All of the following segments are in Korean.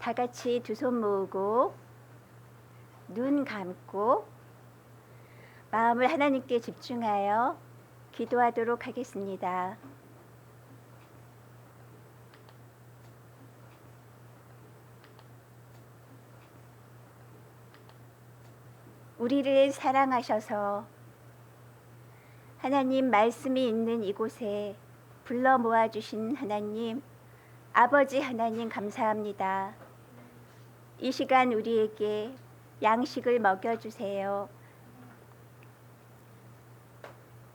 다 같이 두 손 모으고 눈 감고 마음을 하나님께 집중하여 기도하도록 하겠습니다. 우리를 사랑하셔서 하나님 말씀이 있는 이곳에 불러 모아주신 하나님, 아버지 하나님 감사합니다. 이 시간 우리에게 양식을 먹여주세요.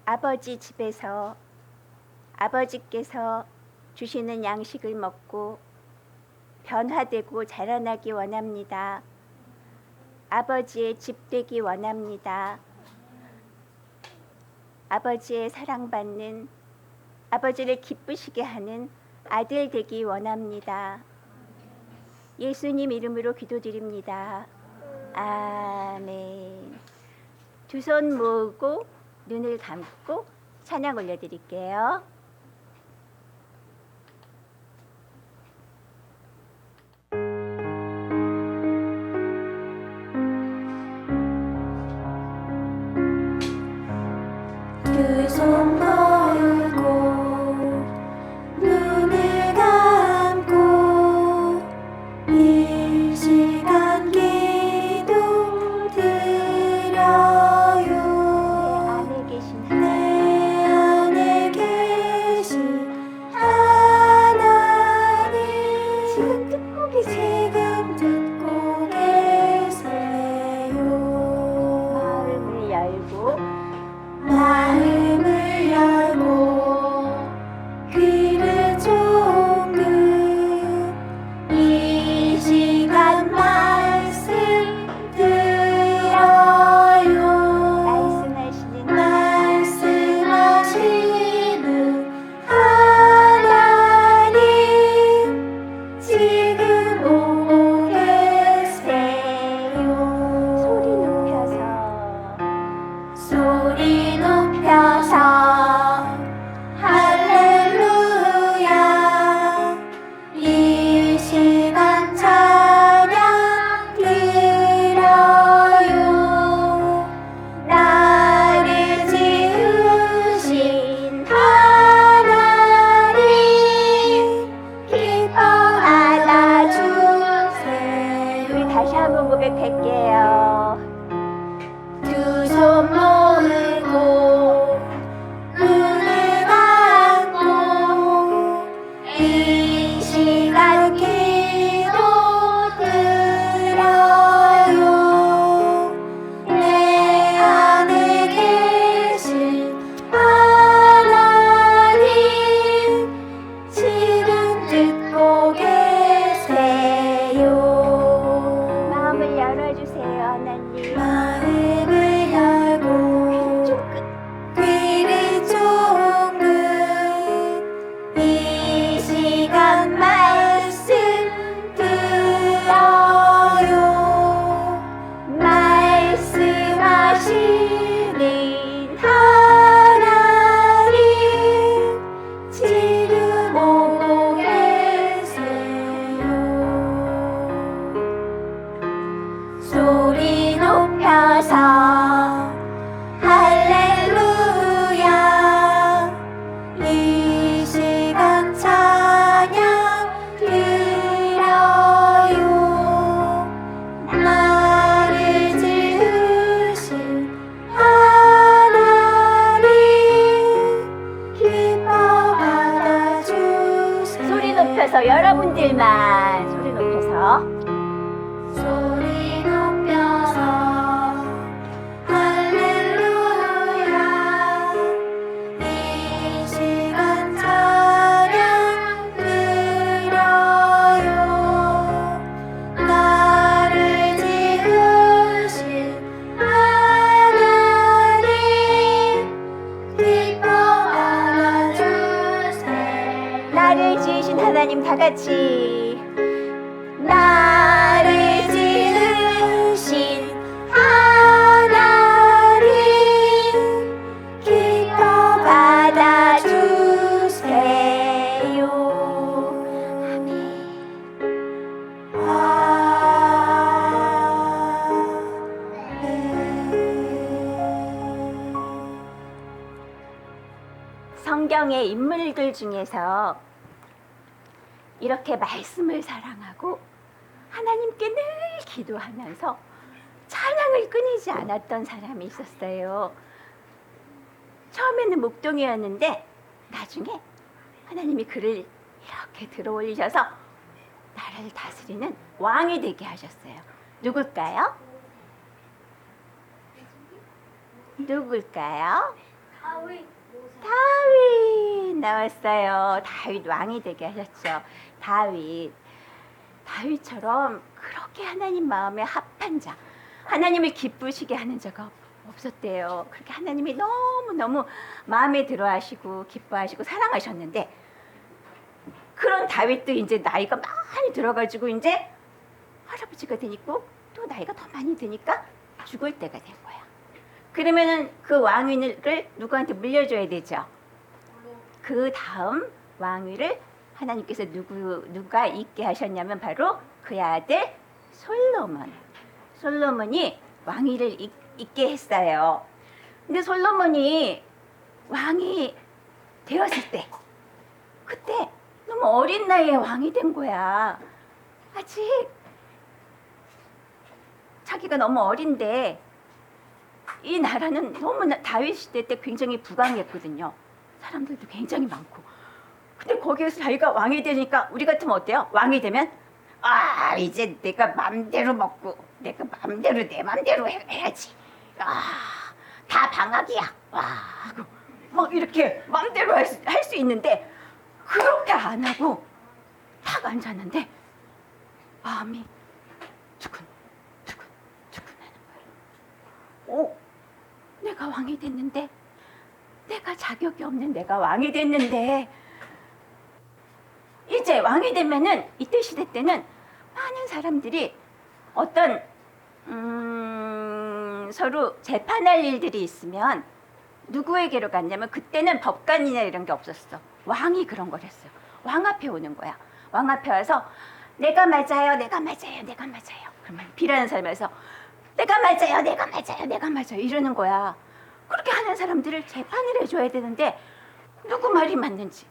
아버지 집에서 아버지께서 주시는 양식을 먹고 변화되고 자라나기 원합니다. 아버지의 집 되기 원합니다. 아버지의 사랑받는, 아버지를 기쁘시게 하는 아들 되기 원합니다. 예수님 이름으로 기도드립니다. 아멘. 두 손 모으고 눈을 감고 찬양 올려드릴게요. 두 손 모으고 눈을 감고 이 시간 기도 드려요. 내 안에 계신 하나님 지금 듣고 계세요. 마음을 열고 귀를 쫑긋 이 시간 말씀 들어요. 말씀하시는 하나님 지금 오고 계세요. 소리 높여서 할렐루야. 이 시간 찬양 드려요. 나를 지으신 하나님 기뻐 안아주세요. 우리 다시 한번 고백할게요. 두 손 모으고 눈을 감고 이 시간 기도 드려요. 내 안에 계신 하나님 지금 듣고 계세요. 마음을 열어주세요, 하나님. 마음을 열고 귀를 쫑긋 이 시간 말씀 들어요. 말씀하시는 하나님 지금 오고 계세요. 소리 높여서 할렐루야. 이 시간 찬양 드려요. 나를 지으신 하나님 기뻐 받아주세요. 소리 높여서 여러분들만 소리 높여서 소리 높여서 할렐루야. 이 시간 찬양 드려요. 나를 지으신 하나님 기뻐 안아주세요. 나를 지으신 하나님 다 같이 나를 지으신 하나님 기뻐 받아주세요. 아멘. 성경의 인물들 중에서 이렇게 말씀을 사랑하고 하나님께 늘 기도하면서 찬양을 끊이지 않았던 사람이 있었어요. 처음에는 목동이었는데 나중에 하나님이 그를 이렇게 들어올리셔서 나라를 다스리는 왕이 되게 하셨어요. 누굴까요? 누굴까요? 다윗 나왔어요. 다윗 왕이 되게 하셨죠. 다윗처럼 그렇게 하나님 마음에 합한 자, 하나님을 기쁘시게 하는 자가 없었대요. 그렇게 하나님이 너무너무 마음에 들어하시고 기뻐하시고 사랑하셨는데, 그런 다윗도 이제 나이가 많이 들어가지고 이제 할아버지가 되니까 또 나이가 더 많이 드니까 죽을 때가 된 거야. 그러면은 그 왕위를 누구한테 물려줘야 되죠? 그 다음 왕위를 하나님께서 누가 있게 하셨냐면 바로 그의 아들 솔로몬이 왕위를 있게 했어요. 근데 솔로몬이 왕이 되었을 때, 그때 너무 어린 나이에 왕이 된 거야. 아직 자기가 너무 어린데, 이 나라는 너무나 다윗 시대 때 굉장히 부강했거든요. 사람들도 굉장히 많고. 근데 거기에서 자기가 왕이 되니까, 우리 같으면 어때요? 왕이 되면 이제 내가 맘대로 먹고 내가 맘대로 내 맘대로 해야지. 다 방학이야. 하고 막 이렇게 맘대로 할 수 있는데, 그렇게 안 하고 딱 앉았는데 마음이 두근두근 하는 거예요. 내가 왕이 됐는데, 내가 자격이 없는 내가 왕이 됐는데, 이제 왕이 되면은 이때 시대 때는 많은 사람들이 어떤 서로 재판할 일들이 있으면 누구에게로 갔냐면, 그때는 법관이나 이런 게 없었어. 왕이 그런 걸 했어요. 왕 앞에 오는 거야. 왕 앞에 와서 내가 맞아요. 그러면 비라는 사람에서 내가 맞아요 이러는 거야. 그렇게 하는 사람들을 재판을 해줘야 되는데, 누구 말이 맞는지,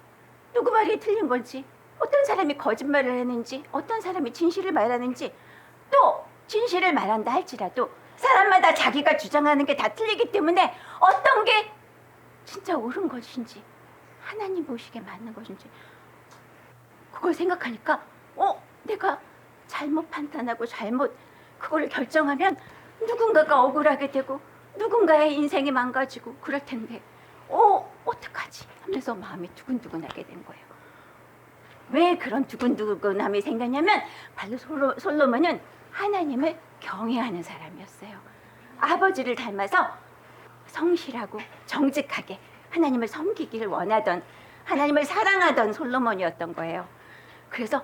누구 말이 틀린 건지, 어떤 사람이 거짓말을 하는지, 어떤 사람이 진실을 말하는지, 또 진실을 말한다 할지라도 사람마다 자기가 주장하는 게 다 틀리기 때문에 어떤 게 진짜 옳은 것인지, 하나님 보시기에 맞는 것인지, 그걸 생각하니까 내가 잘못 판단하고 잘못 그걸 결정하면 누군가가 억울하게 되고 누군가의 인생이 망가지고 그럴 텐데 어떡하지 하면서 마음이 두근두근하게 된 거예요. 왜 그런 두근두근함이 생겼냐면, 바로 솔로몬은 하나님을 경외하는 사람이었어요. 아버지를 닮아서 성실하고 정직하게 하나님을 섬기기를 원하던, 하나님을 사랑하던 솔로몬이었던 거예요. 그래서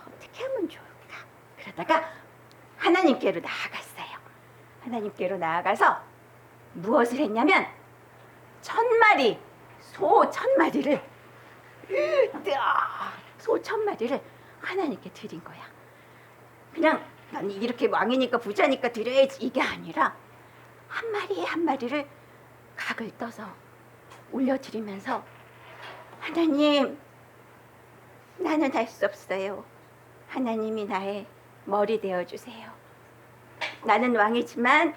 어떻게 하면 좋을까? 그러다가 하나님께로 나아갔어요. 하나님께로 나아가서 무엇을 했냐면, 소 1000마리를 소 1000마리를 하나님께 드린 거야. 그냥 난 이렇게 왕이니까 부자니까 드려야지 이게 아니라, 한 마리 한 마리를 각을 떠서 올려드리면서, 하나님, 나는 할 수 없어요. 하나님이 나의 머리 되어주세요. 나는 왕이지만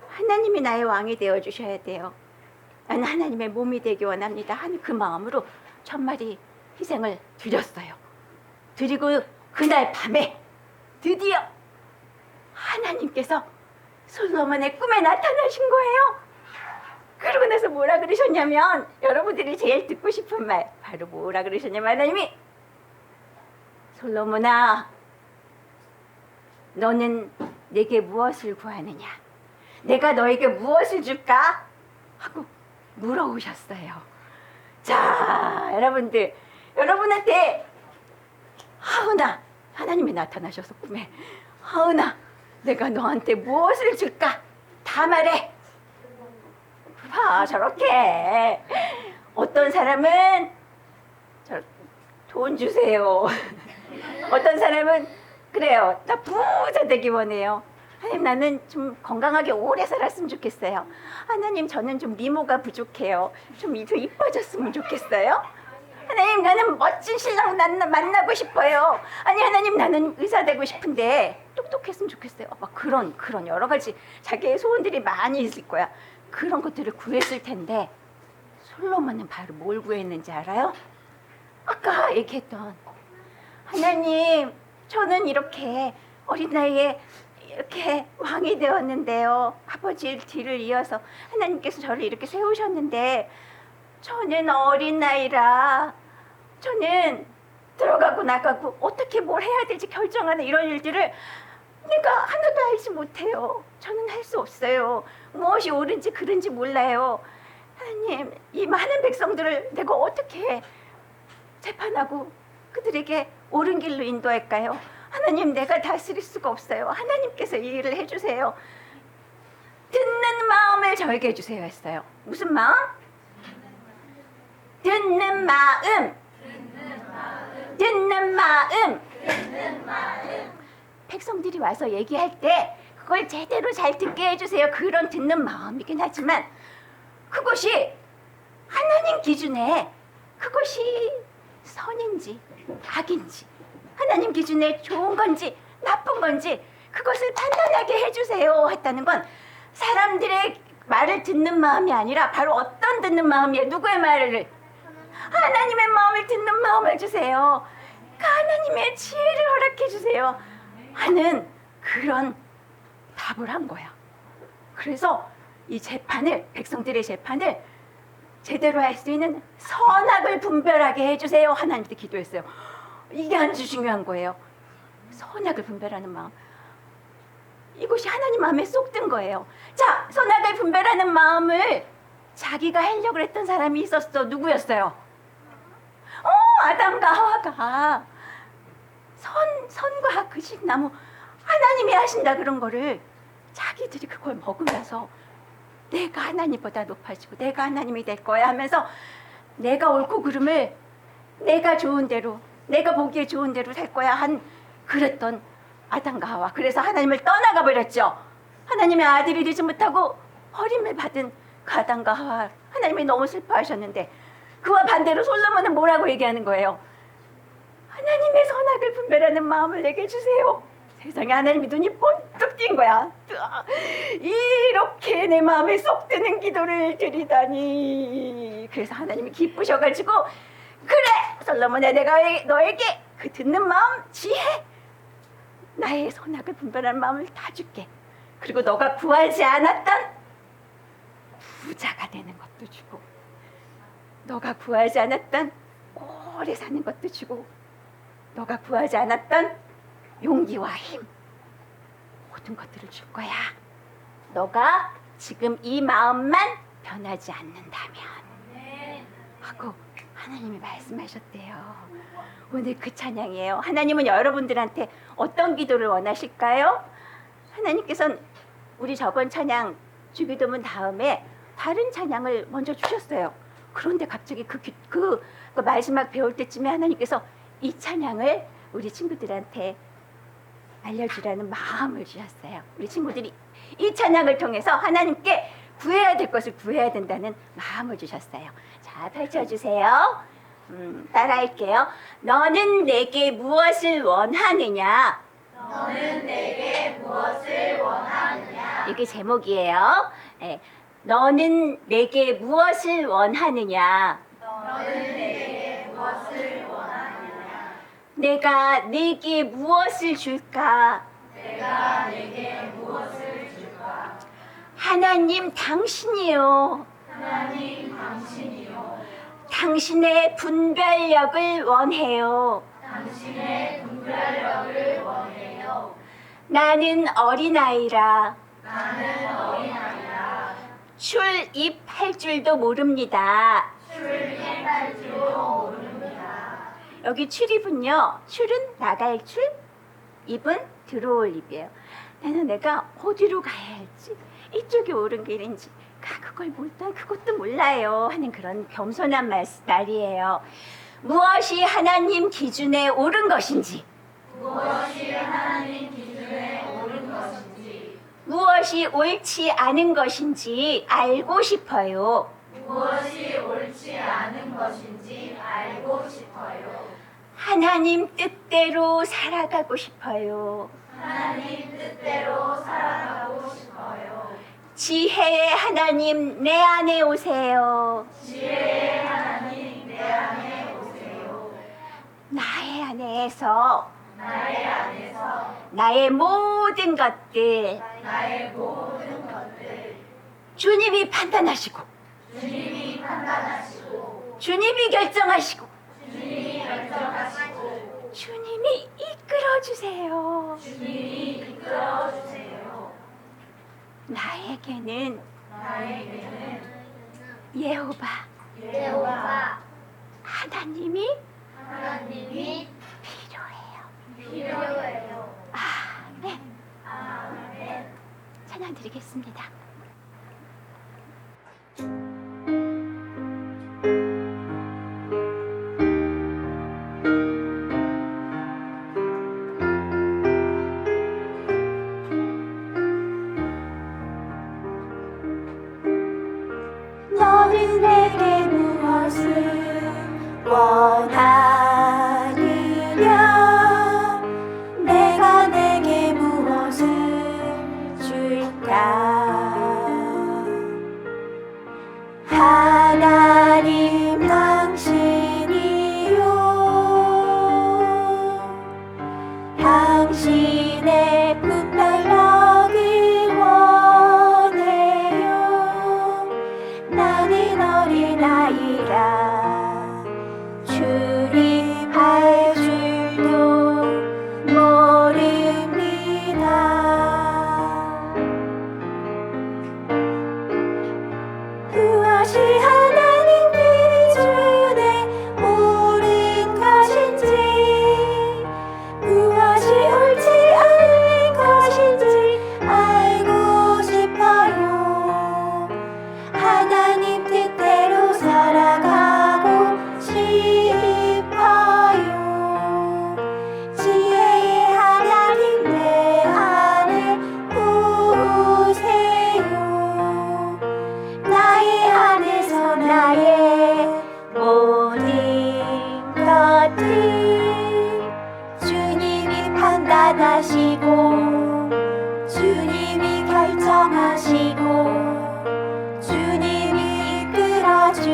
하나님이 나의 왕이 되어주셔야 돼요. 나는 하나님의 몸이 되기 원합니다 하는 그 마음으로 1000마리 희생을 드렸어요. 드리고 그날 밤에 드디어 하나님께서 솔로몬의 꿈에 나타나신 거예요. 그러고 나서 뭐라 그러셨냐면, 여러분들이 제일 듣고 싶은 말, 바로 뭐라 그러셨냐면, 하나님이 솔로몬아, 너는 내게 무엇을 구하느냐? 내가 너에게 무엇을 줄까? 하고 물어오셨어요. 자, 여러분들, 여러분한테 하은아, 하나님이 나타나셔서 꿈에, 하은아, 내가 너한테 무엇을 줄까? 다 말해. 저렇게 어떤 사람은 돈 주세요. 어떤 사람은 그래요, 나 부자 되기 원해요. 하나님, 나는 좀 건강하게 오래 살았으면 좋겠어요. 하나님, 저는 좀 미모가 부족해요. 좀 더 이뻐졌으면 좋겠어요. 하나님, 나는 멋진 신랑 만나고 싶어요. 아니, 하나님, 나는 의사 되고 싶은데 똑똑했으면 좋겠어요. 막 그런 여러 가지 자기의 소원들이 많이 있을 거야. 그런 것들을 구했을 텐데 솔로몬은 바로 뭘 구했는지 알아요? 아까 얘기했던, 하나님, 저는 이렇게 어린 나이에 이렇게 왕이 되었는데요. 아버지의 뒤를 이어서 하나님께서 저를 이렇게 세우셨는데 저는 어린 나이라 저는 들어가고 나가고 어떻게 뭘 해야 될지 결정하는 이런 일들을 내가 하나도 알지 못해요. 저는 할 수 없어요. 무엇이 옳은지 그른지 몰라요. 하나님, 이 많은 백성들을 내가 어떻게 재판하고 그들에게 옳은 길로 인도할까요? 하나님, 내가 다스릴 수가 없어요. 하나님께서 이 일을 해주세요. 듣는 마음을 저에게 해주세요 했어요. 무슨 마음? 듣는 마음. 듣는 마음. 백성들이 와서 얘기할 때 그걸 제대로 잘 듣게 해주세요. 그런 듣는 마음이긴 하지만 그것이 하나님 기준에 그것이 선인지 악인지, 하나님 기준에 좋은 건지 나쁜 건지 그것을 판단하게 해주세요 했다는 건 사람들의 말을 듣는 마음이 아니라 바로 어떤 듣는 마음이에요? 누구의 말을? 하나님의 마음을 듣는 마음을 주세요. 그 하나님의 지혜를 허락해 주세요 하는 그런 답을 한 거야. 그래서 이 재판을, 백성들의 재판을 제대로 할 수 있는 선악을 분별하게 해주세요 하나님께 기도했어요. 이게 아주 중요한 거예요. 선악을 분별하는 마음. 이것이 하나님 마음에 쏙 든 거예요. 자, 선악을 분별하는 마음을 자기가 하려고 했던 사람이 있었어. 누구였어요? 아담과 하와가 선과 그 식나무 하나님이 하신다 그런 거를 자기들이 그걸 먹으면서 내가 하나님보다 높아지고 내가 하나님이 될 거야 하면서 내가 옳고 그름을 내가 좋은 대로, 내가 보기에 좋은 대로 살 거야 한 그랬던 아담과 하와. 그래서 하나님을 떠나가 버렸죠. 하나님의 아들이 되지 못하고 버림을 받은 그 아담과 하와, 하나님이 너무 슬퍼하셨는데 그와 반대로 솔로몬은 뭐라고 얘기하는 거예요? 하나님의 선악을 분별하는 마음을 내게 주세요. 세상에, 하나님이 눈이 번뜩 띈 거야. 이렇게 내 마음에 쏙 드는 기도를 드리다니. 그래서 하나님이 기쁘셔가지고, 그래 솔로몬아, 내가 너에게 그 듣는 마음, 지혜, 나의 선악을 분별하는 마음을 다 줄게. 그리고 너가 구하지 않았던 부자가 되는 것도 주고, 너가 구하지 않았던 오래 사는 것도 주고, 너가 구하지 않았던 용기와 힘, 모든 것들을 줄 거야. 너가 지금 이 마음만 변하지 않는다면 하고 하나님이 말씀하셨대요. 오늘 그 찬양이에요. 하나님은 여러분들한테 어떤 기도를 원하실까요? 하나님께서는 우리 저번 찬양 주기도문 다음에 다른 찬양을 먼저 주셨어요. 그런데 갑자기 그 마지막 배울 때쯤에 하나님께서 이 찬양을 우리 친구들한테 알려주라는 마음을 주셨어요. 우리 친구들이 이 찬양을 통해서 하나님께 구해야 될 것을 구해야 된다는 마음을 주셨어요. 자, 펼쳐주세요. 따라할게요. 너는 내게 무엇을 원하느냐? 너는 내게 무엇을 원하느냐? 이게 제목이에요. 네. 너는 내게 무엇을 원하느냐? 너는 내게 무엇을 원하느냐? 내가 내게 무엇을 줄까? 내가 내게 무엇을 줄까? 하나님 당신이요. 하나님 당신이요. 당신의 분별력을 원해요. 당신의 분별력을 원해요. 나는 어린아이라 나는 어린아이라 출입할 줄도 모릅니다. 출입할 줄도 모릅니다. 여기 출입은요, 출은 나갈 출, 입은 들어올 입이에요. 나는 내가 어디로 가야 할지, 이쪽이 옳은 길인지 그것도 몰라요 하는 그런 겸손한 말이에요. 무엇이 하나님 기준에 옳은 것인지, 무엇이 하나님 기준에 옳은 것인지 무엇이 옳지 않은 것인지 알고 싶어요. 무엇이 옳지 않은 것인지 알고 싶어요. 하나님 뜻대로 살아가고 싶어요. 하나님 뜻대로 살아가고 싶어요. 지혜의 하나님 내 안에 오세요. 지혜의 하나님 내 안에 오세요. 나의 안에서 나의 안에서 나의 모든 것들 나의 모든 것들 주님이 판단하시고 주님이 판단하시고 주님이 결정하시고 주님이 결정하시고 주님이 이끌어 주세요. 주님이 이끌어 주세요. 나에게는 나에게는 여호와 여호와 하나님이 하나님이 필요해요. 필요해요. 아멘. 아멘. 찬양 드리겠습니다. 너는 내게 무엇을 원하느냐 내가 내게 무엇을 줄까 하나님 당신이요 당신의 품달력을 원해요 나는 어린아이라 출입할 줄도 모릅니다 무엇이 하나님 기준에 옳은 것인지 무엇이 옳지 않은 것인지 알고 싶어요 하나님 뜻대로 살아가고 싶어요 지혜의 하나님 내 안에 오세요 나의 안에서 나의 모든 것들 주님이 판단하시고 주님이 결정하시고 주님이 이끌어 주세요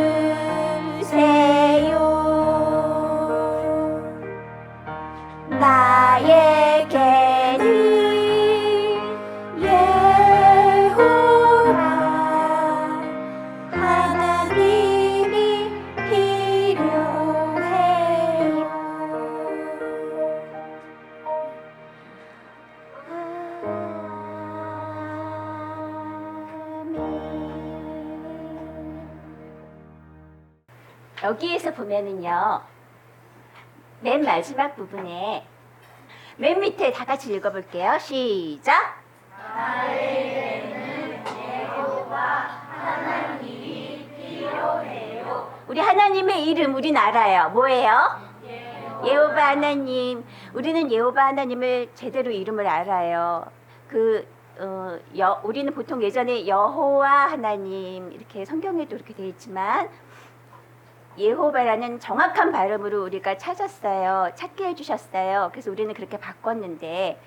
나에게는 여호와 하나님이 필요해요 여기에서 보면은요 맨 마지막 부분에 맨 밑에 다 같이 읽어볼게요 시작 나에게는 여호와 하나님이 필요해요. 우리 하나님의 이름 우린 알아요 뭐예요? 여호와 하나님 우리는 여호와 하나님을 제대로 이름을 알아요 우리는 보통 예전에 여호와 하나님 이렇게 성경에도 이렇게 되어 있지만 예호바라는 정확한 발음으로 우리가 찾게 해주셨어요. 그래서 우리는 그렇게 바꿨는데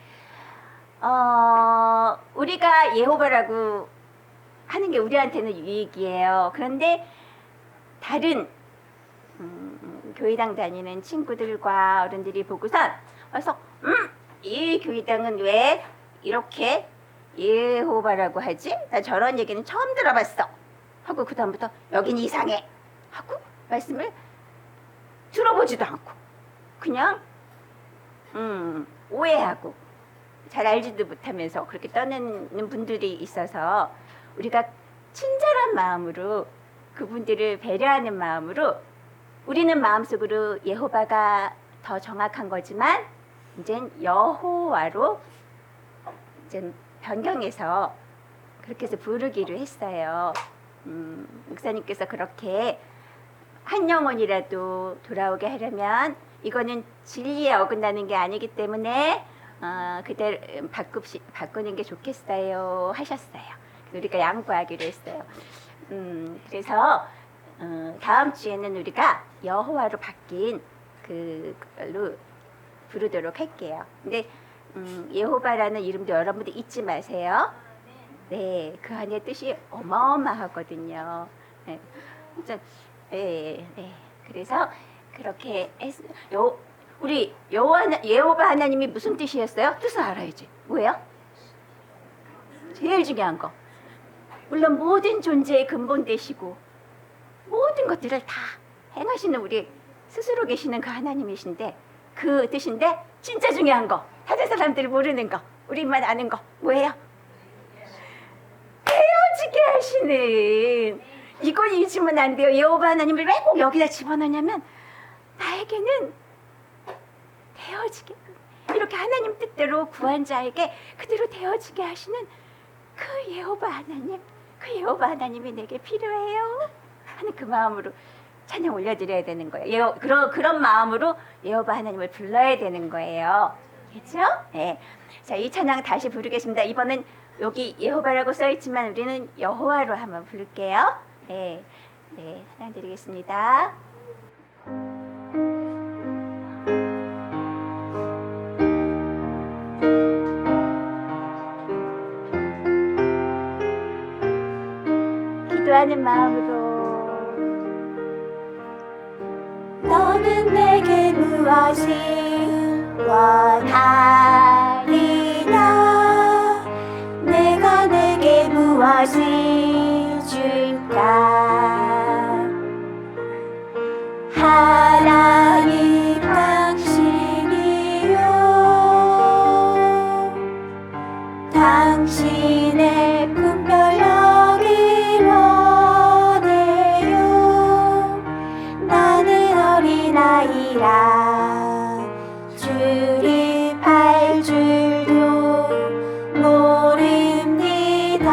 우리가 예호바라고 하는 게 우리한테는 유익이에요. 그런데 다른 교회당 다니는 친구들과 어른들이 보고선 와서 이 교회당은 왜 이렇게 예호바라고 하지? 나 저런 얘기는 처음 들어봤어. 하고 그 다음부터 여긴 이상해. 하고 말씀을 들어보지도 않고 그냥 오해하고 잘 알지도 못하면서 그렇게 떠드는 분들이 있어서 우리가 친절한 마음으로 그분들을 배려하는 마음으로 우리는 마음속으로 예호바가 더 정확한 거지만 이젠 여호와로 이제 변경해서 그렇게 해서 부르기로 했어요. 목사님께서 그렇게 한 영혼이라도 돌아오게 하려면 이거는 진리에 어긋나는 게 아니기 때문에 그대로 바꾸는 게 좋겠어요 하셨어요. 우리가 양보하기로 했어요. 그래서 다음 주에는 우리가 여호와로 바뀐 그걸로 부르도록 할게요. 근데 여호와라는 이름도 여러분들 잊지 마세요. 네, 그 안에 뜻이 어마어마하거든요. 네, 진짜, 네. 그래서 그렇게 우리 여호와 하나님이 무슨 뜻이었어요? 뜻을 알아야지. 뭐예요? 제일 중요한 거. 물론 모든 존재의 근본 되시고 모든 것들을 다 행하시는 우리 스스로 계시는 그 하나님이신데 그 뜻인데 진짜 중요한 거. 다른 사람들이 모르는 거. 우리만 아는 거. 뭐예요? 헤어지게 하시는. 이건 잊으면 안 돼요. 여호와 하나님을 왜 꼭 여기다 집어넣냐면 나에게는 되어지게 이렇게 하나님 뜻대로 구한 자에게 그대로 되어지게 하시는 그 여호와 하나님, 그 여호와 하나님이 내게 필요해요 하는 그 마음으로 찬양 올려드려야 되는 거예요. 그런 마음으로 여호와 하나님을 불러야 되는 거예요. 그렇죠? 네. 자, 이 찬양 다시 부르겠습니다. 이번엔 여기 여호와라고 써있지만 우리는 여호와로 한번 부를게요. 네, 찬양 드리겠습니다. 기도하는 마음으로 너는 내게 무엇을 원하리냐 내가 내게 무엇을 줄까 하나님 당신이요 당신의 분별력이 원해요 나는 어린아이라 출입할 줄도 모릅니다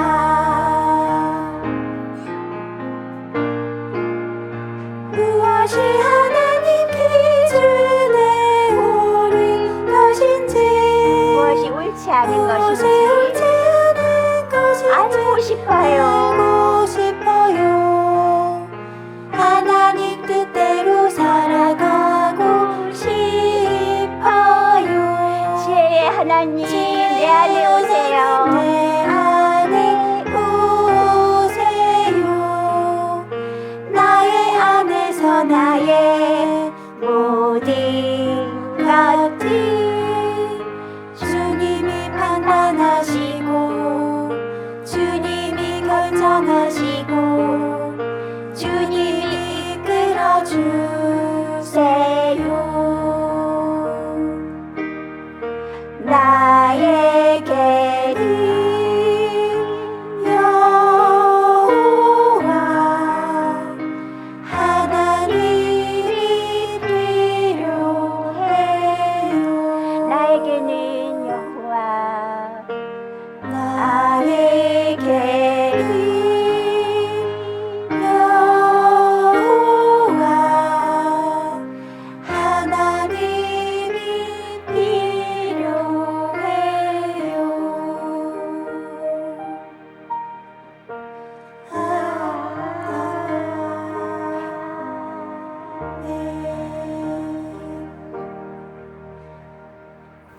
무엇이 하나님 기준에 옳은 것인지 무엇이 옳지 않은 것인지 알고 싶어요 하나님 뜻대로 살아가고 싶어요 지혜의 하나님 내 안에 오세요 내 안에 오세요 나의 안에서 나의 모든 것들 주님이 판단하시고 주님이 결정하시고 주님이 이끌어주세요 나에게는 여호와 하나님이 필요해요 나에게는 여호와 나에게는 여호와 하나님이 필요해요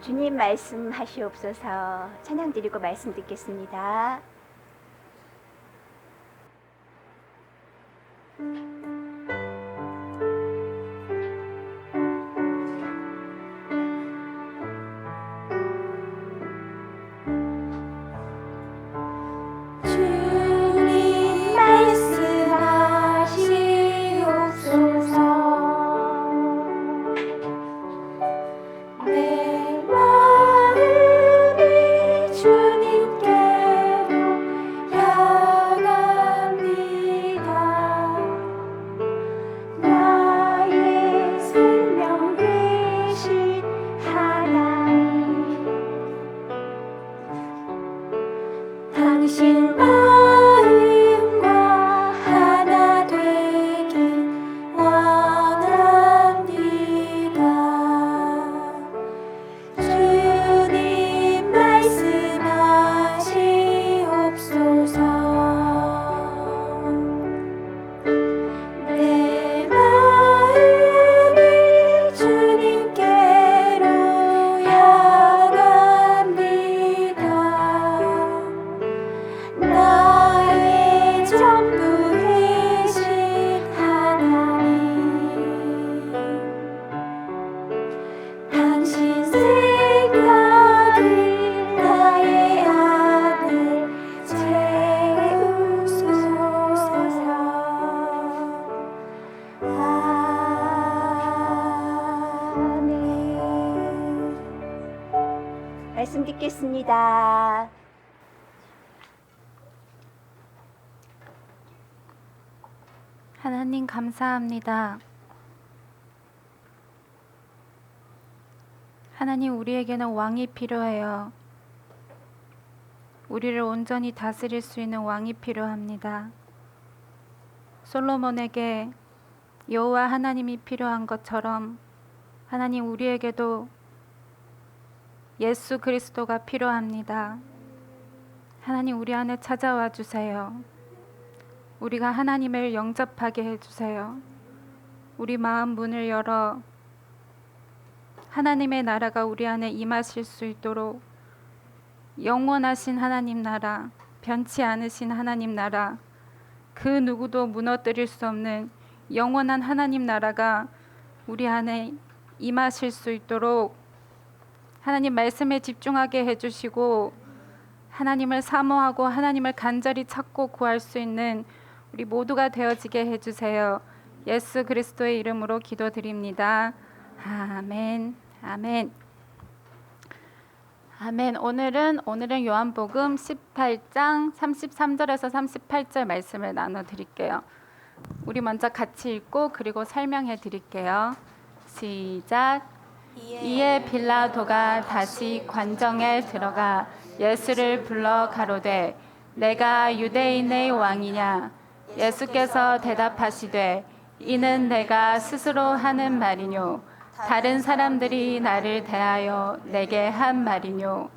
주님 말씀하시옵소서. 찬양 드리고 말씀 듣겠습니다. 주님 말씀하시옵소서. 내 마음이 주님께로 말씀 듣겠습니다. 하나님 감사합니다. 하나님, 우리에게는 왕이 필요해요. 우리를 온전히 다스릴 수 있는 왕이 필요합니다. 솔로몬에게 여호와 하나님이 필요한 것처럼 하나님, 우리에게도 예수 그리스도가 필요합니다. 하나님, 우리 안에 찾아와 주세요. 우리가 하나님을 영접하게 해주세요. 우리 마음 문을 열어 하나님의 나라가 우리 안에 임하실 수 있도록 영원하신 하나님 나라, 변치 않으신 하나님 나라, 그 누구도 무너뜨릴 수 없는 영원한 하나님 나라가 우리 안에 임하실 수 있도록 하나님 말씀에 집중하게 해주시고 하나님을 사모하고 하나님을 간절히 찾고 구할 수 있는 우리 모두가 되어지게 해주세요. 예수 그리스도의 이름으로 기도드립니다. 아멘. 아멘. 아멘. 오늘은 요한복음 18장 33절에서 38절 말씀을 나눠드릴게요. 우리 먼저 같이 읽고 그리고 설명해 드릴게요. 시작. 이에 빌라도가 다시 관정에 들어가 예수를 불러 가로되 내가 유대인의 왕이냐? 예수께서 대답하시되 이는 내가 스스로 하는 말이뇨 다른 사람들이 나를 대하여 내게 한 말이뇨.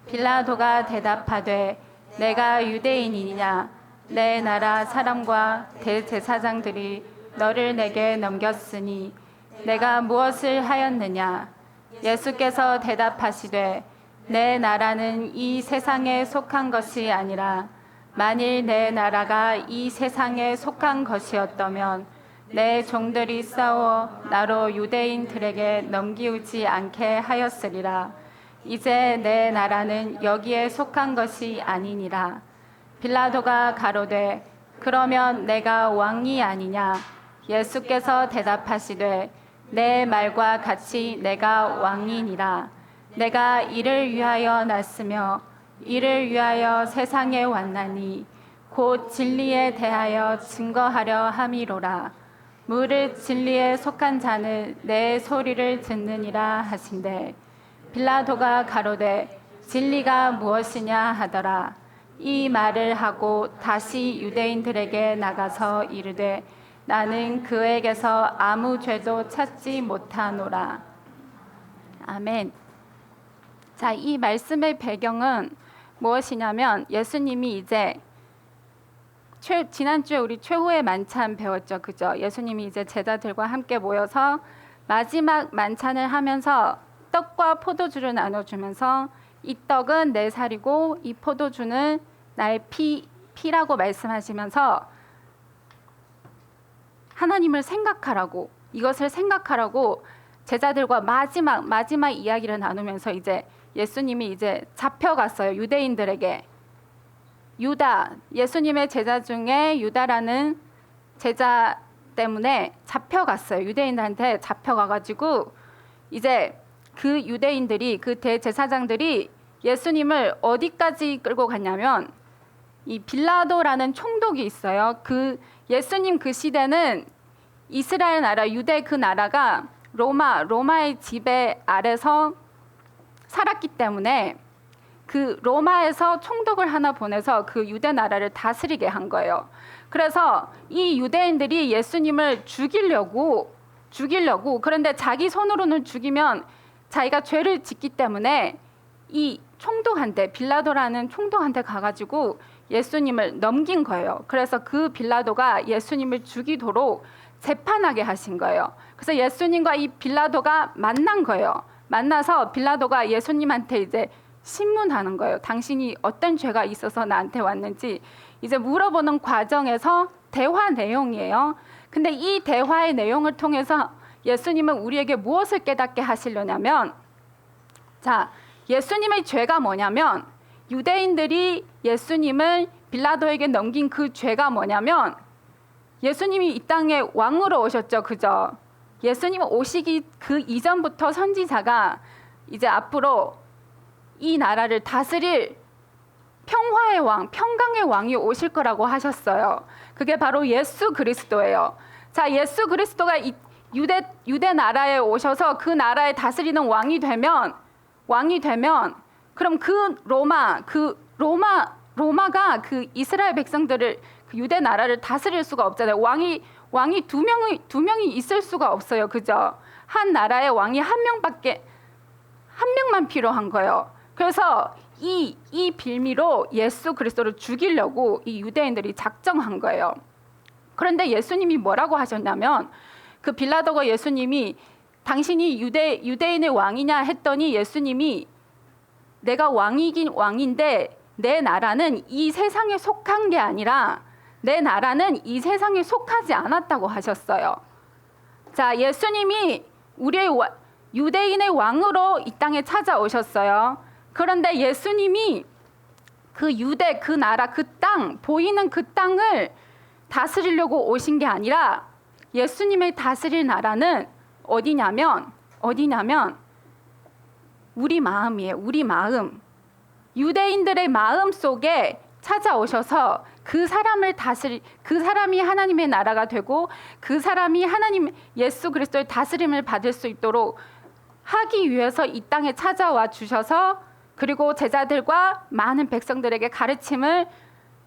빌라도가 대답하되 내가 유대인이냐? 내 나라 사람과 대제사장들이 너를 내게 넘겼으니 내가 무엇을 하였느냐? 예수께서 대답하시되 내 나라는 이 세상에 속한 것이 아니라 만일 내 나라가 이 세상에 속한 것이었다면 내 종들이 싸워 나로 유대인들에게 넘기우지 않게 하였으리라. 이제 내 나라는 여기에 속한 것이 아니니라. 빌라도가 가로되 그러면 내가 왕이 아니냐? 예수께서 대답하시되 내 말과 같이 내가 왕이니라. 내가 이를 위하여 났으며 이를 위하여 세상에 왔나니 곧 진리에 대하여 증거하려 함이로라. 무릇 진리에 속한 자는 내 소리를 듣느니라 하신대. 빌라도가 가로되 진리가 무엇이냐 하더라. 이 말을 하고 다시 유대인들에게 나가서 이르되 나는 그에게서 아무 죄도 찾지 못하노라. 아멘. 자, 이 말씀의 배경은 무엇이냐면 예수님이 이제 지난주에 우리 최후의 만찬 배웠죠. 그죠? 예수님이 이제 제자들과 함께 모여서 마지막 만찬을 하면서 떡과 포도주를 나눠주면서 이 떡은 내 살이고 이 포도주는 나의 피라고 말씀하시면서 하나님을 생각하라고, 이것을 생각하라고 제자들과 마지막 이야기를 나누면서 이제 예수님이 이제 잡혀갔어요. 유대인들에게. 유다, 예수님의 제자 중에 유다라는 제자 때문에 잡혀갔어요. 유대인들한테 잡혀가가지고 이제 그 유대인들이, 그 대제사장들이 예수님을 어디까지 끌고 갔냐면 이 빌라도라는 총독이 있어요. 그 예수님 그 시대는 이스라엘 나라, 유대 그 나라가 로마의 지배 아래서 살았기 때문에 그 로마에서 총독을 하나 보내서 그 유대 나라를 다스리게 한 거예요. 그래서 이 유대인들이 예수님을 죽이려고 그런데 자기 손으로는 죽이면 자기가 죄를 짓기 때문에 이 총독한테, 빌라도라는 총독한테 가가지고 예수님을 넘긴 거예요. 그래서 그 빌라도가 예수님을 죽이도록 재판하게 하신 거예요. 그래서 예수님과 이 빌라도가 만난 거예요. 만나서 빌라도가 예수님한테 이제 신문하는 거예요. 당신이 어떤 죄가 있어서 나한테 왔는지 이제 물어보는 과정에서 대화 내용이에요. 근데 이 대화의 내용을 통해서 예수님은 우리에게 무엇을 깨닫게 하시려냐면, 자, 예수님의 죄가 뭐냐면, 유대인들이 예수님을 빌라도에게 넘긴 그 죄가 뭐냐면, 예수님이 이 땅에 왕으로 오셨죠. 그죠? 예수님 오시기 그 이전부터 선지자가 이제 앞으로 이 나라를 다스릴 평화의 왕, 평강의 왕이 오실 거라고 하셨어요. 그게 바로 예수 그리스도예요. 자, 예수 그리스도가 이 유대 나라에 오셔서 그 나라에 다스리는 왕이 되면 그럼 그 로마가 그 이스라엘 백성들을 그 유대 나라를 다스릴 수가 없잖아요. 왕이 두 명이 있을 수가 없어요. 그죠? 한 나라의 왕이 한 명만 필요한 거예요. 그래서 이 빌미로 예수 그리스도를 죽이려고 이 유대인들이 작정한 거예요. 그런데 예수님이 뭐라고 하셨냐면 그 빌라도가 예수님이 당신이 유대인의 왕이냐 했더니 예수님이 내가 왕이긴 왕인데 내 나라는 이 세상에 속한 게 아니라 내 나라는 이 세상에 속하지 않았다고 하셨어요. 자, 예수님이 우리의 유대인의 왕으로 이 땅에 찾아오셨어요. 그런데 예수님이 그 유대, 그 나라, 그 땅, 보이는 그 땅을 다스리려고 오신 게 아니라 예수님의 다스릴 나라는 어디냐면 우리 마음이에요. 우리 마음. 유대인들의 마음 속에 찾아오셔서 그 사람이 하나님의 나라가 되고 그 사람이 하나님 예수 그리스도의 다스림을 받을 수 있도록 하기 위해서 이 땅에 찾아와 주셔서 그리고 제자들과 많은 백성들에게 가르침을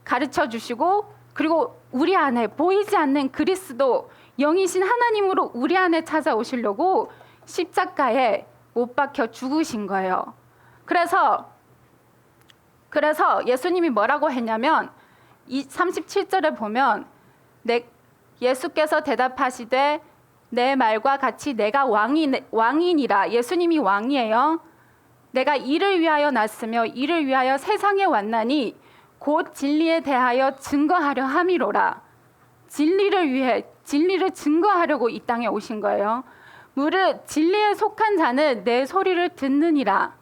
가르쳐 주시고 그리고 우리 안에 보이지 않는 그리스도 영이신 하나님으로 우리 안에 찾아오시려고 십자가에 못 박혀 죽으신 거예요. 그래서 예수님이 뭐라고 했냐면 이 37절에 보면 예수께서 대답하시되 내 말과 같이 내가 왕이니라. 예수님이 왕이에요. 내가 이를 위하여 났으며 이를 위하여 세상에 왔나니 곧 진리에 대하여 증거하려 함이로라. 진리를 증거하려고 이 땅에 오신 거예요. 무릇 진리에 속한 자는 내 소리를 듣느니라.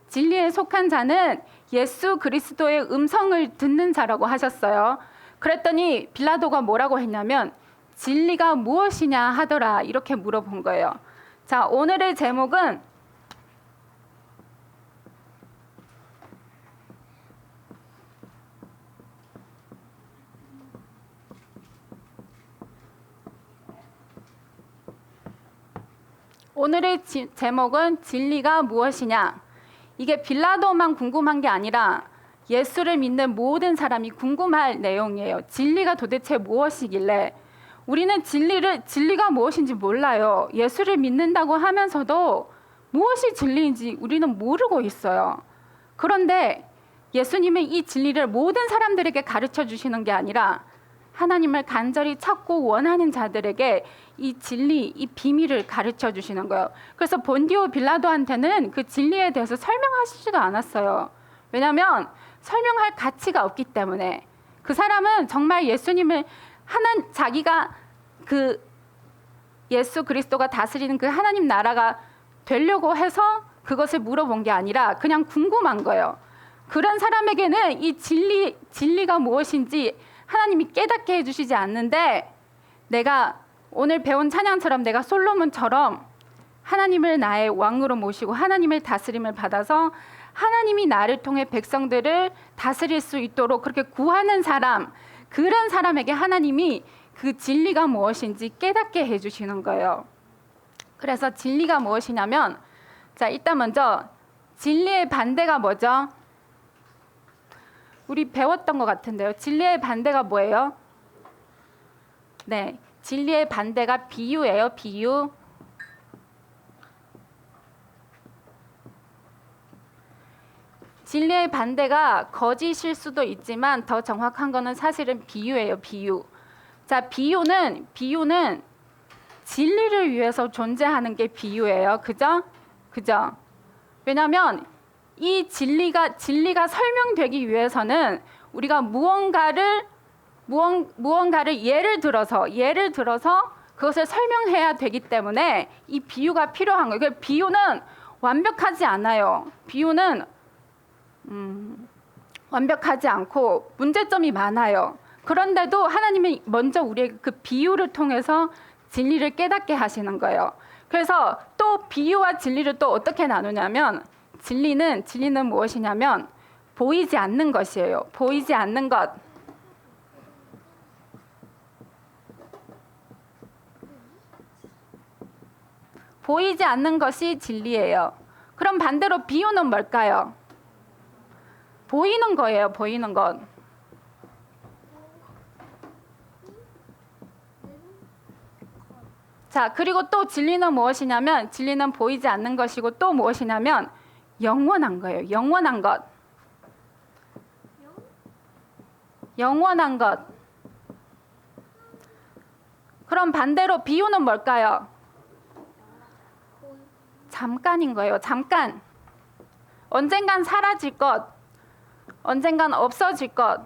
진리에 속한 자는 예수 그리스도의 음성을 듣는 자라고 하셨어요. 그랬더니 빌라도가 뭐라고 했냐면 진리가 무엇이냐 하더라 이렇게 물어본 거예요. 자, 오늘의 제목은 진리가 무엇이냐. 이게 빌라도만 궁금한 게 아니라 예수를 믿는 모든 사람이 궁금할 내용이에요. 진리가 도대체 무엇이길래 우리는 진리가 무엇인지 몰라요. 예수를 믿는다고 하면서도 무엇이 진리인지 우리는 모르고 있어요. 그런데 예수님은 이 진리를 모든 사람들에게 가르쳐 주시는 게 아니라 하나님을 간절히 찾고 원하는 자들에게 이 진리, 이 비밀을 가르쳐 주시는 거예요. 그래서 본디오 빌라도한테는 그 진리에 대해서 설명하시지도 않았어요. 왜냐하면 설명할 가치가 없기 때문에 그 사람은 정말 예수님을 자기가 그 예수 그리스도가 다스리는 그 하나님 나라가 되려고 해서 그것을 물어본 게 아니라 그냥 궁금한 거예요. 그런 사람에게는 이 진리가 무엇인지 하나님이 깨닫게 해주시지 않는데 내가 오늘 배운 찬양처럼 내가 솔로몬처럼 하나님을 나의 왕으로 모시고 하나님의 다스림을 받아서 하나님이 나를 통해 백성들을 다스릴 수 있도록 그렇게 구하는 사람, 그런 사람에게 하나님이 그 진리가 무엇인지 깨닫게 해주시는 거예요. 그래서 진리가 무엇이냐면 자, 일단 먼저 진리의 반대가 뭐죠? 우리 배웠던 것 같은데요. 진리의 반대가 뭐예요? 네, 진리의 반대가 비유예요. 비유. 진리의 반대가 거짓일 수도 있지만 더 정확한 거는 사실은 비유예요. 비유. 자, 비유는 진리를 위해서 존재하는 게 비유예요. 그죠? 왜냐하면 이 진리가 설명되기 위해서는 우리가 무언가를 예를 들어서 그것을 설명해야 되기 때문에 이 비유가 필요한 거예요. 비유는 완벽하지 않아요. 비유는 완벽하지 않고 문제점이 많아요. 그런데도 하나님은 먼저 우리에게 그 비유를 통해서 진리를 깨닫게 하시는 거예요. 그래서 또 비유와 진리를 또 어떻게 나누냐면 진리는 무엇이냐면 보이지 않는 것이에요. 보이지 않는 것. 보이지 않는 것이 진리예요. 그럼 반대로 비유는 뭘까요? 보이는 거예요. 보이는 것. 자, 그리고 또 진리는 무엇이냐면 진리는 보이지 않는 것이고 또 무엇이냐면 영원한 거예요. 영원한 것. 영원한 것. 그럼 반대로 비유는 뭘까요? 잠깐인 거예요. 잠깐. 언젠간 사라질 것. 언젠간 없어질 것.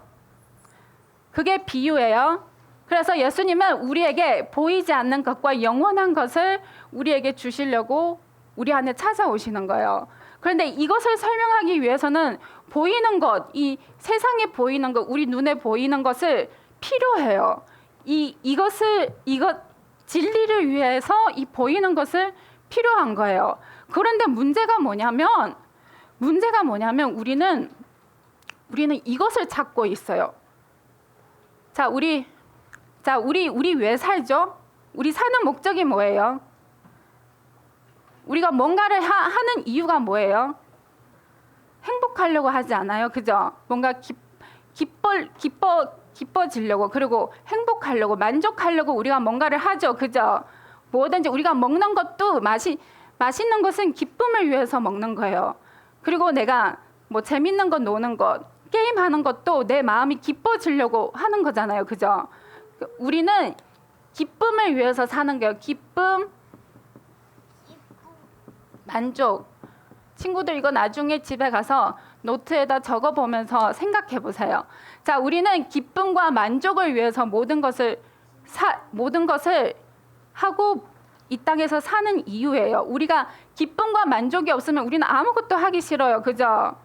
그게 비유예요. 그래서 예수님은 우리에게 보이지 않는 것과 영원한 것을 우리에게 주시려고 우리 안에 찾아오시는 거예요. 그런데 이것을 설명하기 위해서는 보이는 것, 이 세상에 보이는 것, 우리 눈에 보이는 것을 필요해요. 이것 진리를 위해서 이 보이는 것을 필요한 거예요. 그런데 문제가 뭐냐면 우리는 이것을 찾고 있어요. 우리 왜 살죠? 우리 사는 목적이 뭐예요? 우리가 뭔가를 하는 이유가 뭐예요? 행복하려고 하지 않아요? 그죠? 뭔가 기뻐지려고, 그리고 행복하려고, 만족하려고 우리가 뭔가를 하죠. 그죠? 뭐든지 우리가 먹는 것도 맛있는 것은 기쁨을 위해서 먹는 거예요. 그리고 내가 뭐 재밌는 것, 노는 것, 게임하는 것도 내 마음이 기뻐지려고 하는 거잖아요. 그죠? 우리는 기쁨을 위해서 사는 거예요. 기쁨, 만족. 친구들 이거 나중에 집에 가서 노트에다 적어보면서 생각해 보세요. 자, 우리는 기쁨과 만족을 위해서 모든 것을 하고 이 땅에서 사는 이유예요. 우리가 기쁨과 만족이 없으면 우리는 아무것도 하기 싫어요. 그죠?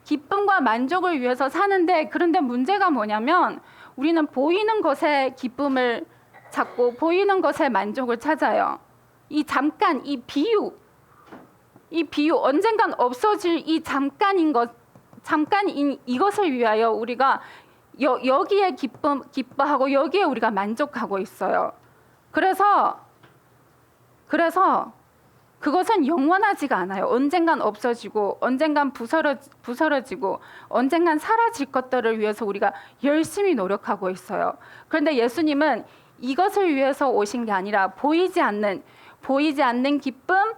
기쁨과 만족을 위해서 사는데, 그런데 문제가 뭐냐면 우리는 보이는 것에 기쁨을 찾고 보이는 것에 만족을 찾아요. 이 잠깐, 이 비유 언젠간 없어질 이 잠깐인 이것을 위하여 우리가 여기에 기뻐하고 여기에 우리가 만족하고 있어요. 그래서 그것은 영원하지가 않아요. 언젠간 없어지고, 언젠간 부서러지고, 언젠간 사라질 것들을 위해서 우리가 열심히 노력하고 있어요. 그런데 예수님은 이것을 위해서 오신 게 아니라 보이지 않는 기쁨,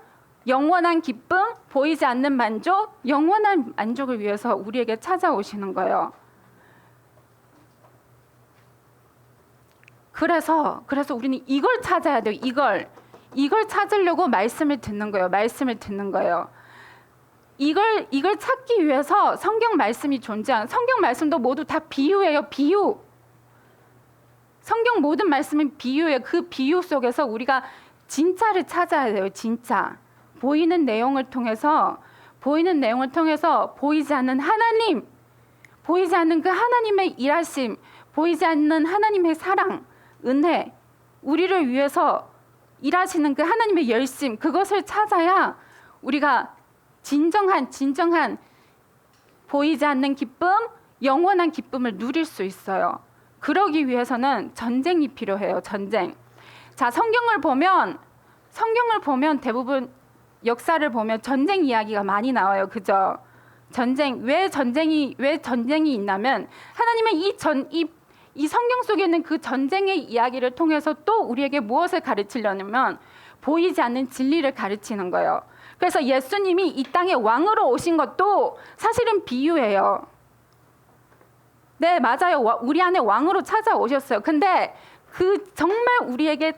영원한 기쁨, 보이지 않는 만족, 영원한 만족을 위해서 우리에게 찾아오시는 거예요. 그래서 우리는 이걸 찾아야 돼요. 이걸 찾으려고 말씀을 듣는 거예요. 이걸 찾기 위해서 성경 말씀이 성경 말씀도 모두 다 비유예요. 비유. 성경 모든 말씀은 비유예요. 그 비유 속에서 우리가 진짜를 찾아야 돼요. 진짜. 보이는 내용을 통해서 보이지 않는 하나님, 보이지 않는 그 하나님의 일하심, 보이지 않는 하나님의 사랑, 은혜, 우리를 위해서 일하시는 그 하나님의 열심, 그것을 찾아야 우리가 진정한 보이지 않는 기쁨, 영원한 기쁨을 누릴 수 있어요. 그러기 위해서는 전쟁이 필요해요. 전쟁. 자, 성경을 보면 대부분 역사를 보면 전쟁 이야기가 많이 나와요. 그죠? 왜 전쟁이 있냐면 하나님은 이 성경 속에 있는 그 전쟁의 이야기를 통해서 또 우리에게 무엇을 가르치려냐면 보이지 않는 진리를 가르치는 거예요. 그래서 예수님이 이 땅에 왕으로 오신 것도 사실은 비유예요. 네, 맞아요. 우리 안에 왕으로 찾아오셨어요. 근데 정말 우리에게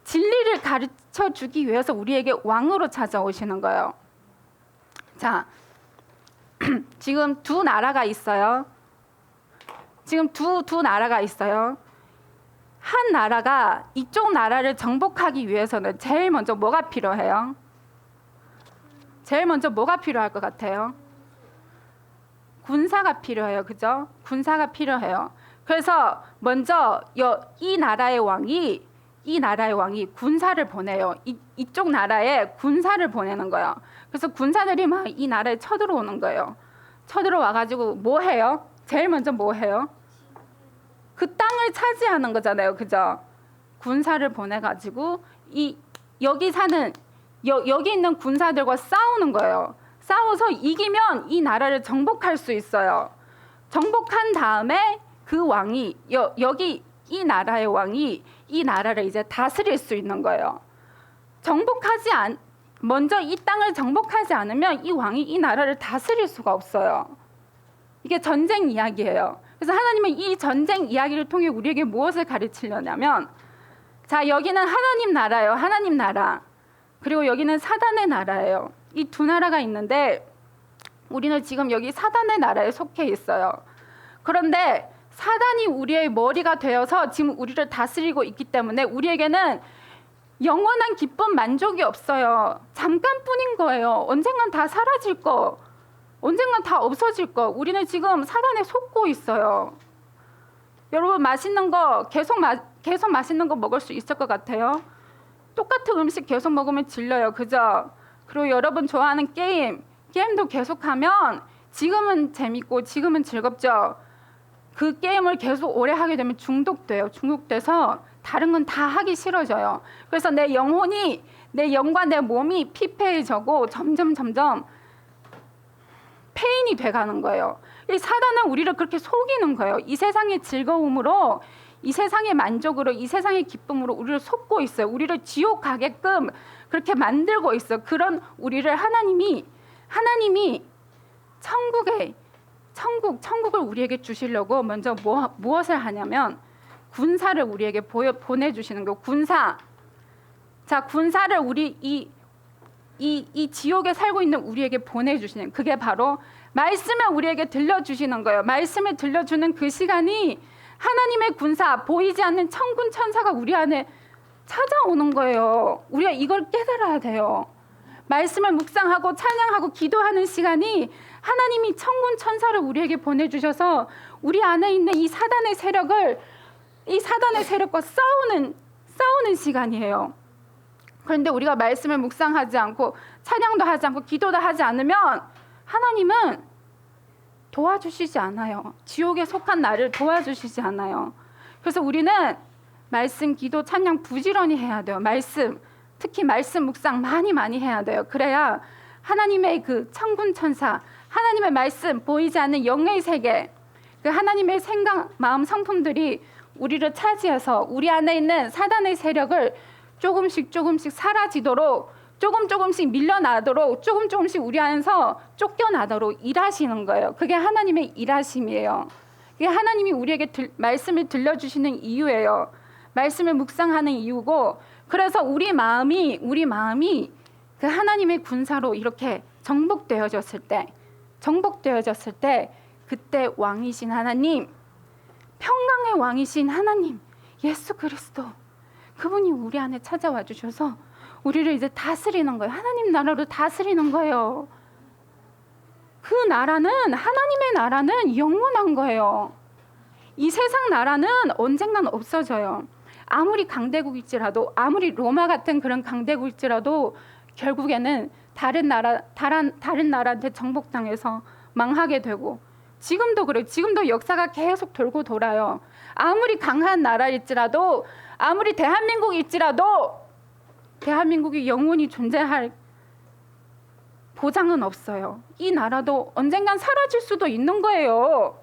진리를 가르쳐 주기 위해서 우리에게 왕으로 찾아오시는 거예요. 자, 지금 두 나라가 있어요. 한 나라가 이쪽 나라를 정복하기 위해서는 제일 먼저 뭐가 필요해요? 제일 먼저 뭐가 필요할 것 같아요? 군사가 필요해요. 그죠? 군사가 필요해요. 그래서 먼저 이 나라의 왕이 이 나라의 왕이 군사를 보내요. 이쪽 나라에 군사를 보내는 거예요. 그래서 군사들이 막 이 나라에 쳐들어오는 거예요. 쳐들어와가지고 뭐 해요? 제일 먼저 뭐 해요? 그 땅을 차지하는 거잖아요. 그죠? 군사를 보내가지고 여기 있는 군사들과 싸우는 거예요. 싸워서 이기면 이 나라를 정복할 수 있어요. 정복한 다음에 그 왕이 여기 이 나라의 왕이 이 나라를 이제 다스릴 수 있는 거예요. 먼저 이 땅을 정복하지 않으면 이 왕이 이 나라를 다스릴 수가 없어요. 이게 전쟁 이야기예요. 그래서 하나님은 이 전쟁 이야기를 통해 우리에게 무엇을 가르치려냐면, 자, 여기는 하나님 나라예요. 하나님 나라. 그리고 여기는 사단의 나라예요. 이 두 나라가 있는데 우리는 지금 여기 사단의 나라에 속해 있어요. 그런데 사단이 우리의 머리가 되어서 지금 우리를 다스리고 있기 때문에 우리에게는 영원한 기쁨, 만족이 없어요. 잠깐뿐인 거예요. 언젠간 다 사라질 거, 언젠간 다 없어질 거. 우리는 지금 사단에 속고 있어요. 여러분, 맛있는 거 계속 맛있는 거 먹을 수 있을 것 같아요? 똑같은 음식 계속 먹으면 질려요. 그죠? 그리고 여러분 좋아하는 게임도 계속하면 지금은 재밌고 지금은 즐겁죠. 그 게임을 계속 오래 하게 되면 중독돼요. 중독돼서 다른 건 다 하기 싫어져요. 그래서 내 영과 내 몸이 피폐해지고 점점 페인이 돼가는 거예요. 이 사단은 우리를 그렇게 속이는 거예요. 이 세상의 즐거움으로, 이 세상의 만족으로, 이 세상의 기쁨으로 우리를 속고 있어요. 우리를 지옥 가게끔 그렇게 만들고 있어요. 그런 우리를 하나님이 천국을 우리에게 주시려고 먼저 무엇을 하냐면 군사를 우리에게 보내주시는 거예요. 군사. 자, 군사를 우리 이 지옥에 살고 있는 우리에게 보내주시는, 그게 바로 말씀을 우리에게 들려주시는 거예요. 말씀을 들려주는 그 시간이 하나님의 군사, 보이지 않는 천군 천사가 우리 안에 찾아오는 거예요. 우리가 이걸 깨달아야 돼요. 말씀을 묵상하고 찬양하고 기도하는 시간이 하나님이 천군 천사를 우리에게 보내주셔서 우리 안에 있는 이 사단의 세력과 싸우는 시간이에요. 그런데 우리가 말씀을 묵상하지 않고 찬양도 하지 않고 기도도 하지 않으면 하나님은 도와주시지 않아요. 지옥에 속한 나를 도와주시지 않아요. 그래서 우리는 말씀, 기도, 찬양 부지런히 해야 돼요. 특히 말씀 묵상 많이 해야 돼요. 그래야 하나님의 그 천군 천사, 하나님의 말씀, 보이지 않는 영의 세계, 그 하나님의 생각, 마음, 성품들이 우리를 차지해서 우리 안에 있는 사단의 세력을 조금씩 사라지도록, 조금씩 밀려나도록, 조금씩 우리 안에서 쫓겨나도록 일하시는 거예요. 그게 하나님의 일하심이에요. 그게 하나님이 우리에게 말씀을 들려주시는 이유예요. 말씀을 묵상하는 이유고, 그래서 우리 마음이 그 하나님의 군사로 이렇게 정복되어졌을 때 그때 왕이신 하나님, 평강의 왕이신 하나님, 예수 그리스도, 그분이 우리 안에 찾아와 주셔서 우리를 이제 다스리는 거예요. 하나님 나라로 다스리는 거예요. 그 나라는, 하나님의 나라는 영원한 거예요. 이 세상 나라는 언젠간 없어져요. 아무리 강대국일지라도, 아무리 로마 같은 그런 강대국일지라도 결국에는 다른 나라한테 정복당해서 망하게 되고, 지금도 그래요. 지금도 역사가 계속 돌고 돌아요. 아무리 강한 나라일지라도, 아무리 대한민국일지라도 대한민국이 영원히 존재할 보장은 없어요. 이 나라도 언젠간 사라질 수도 있는 거예요.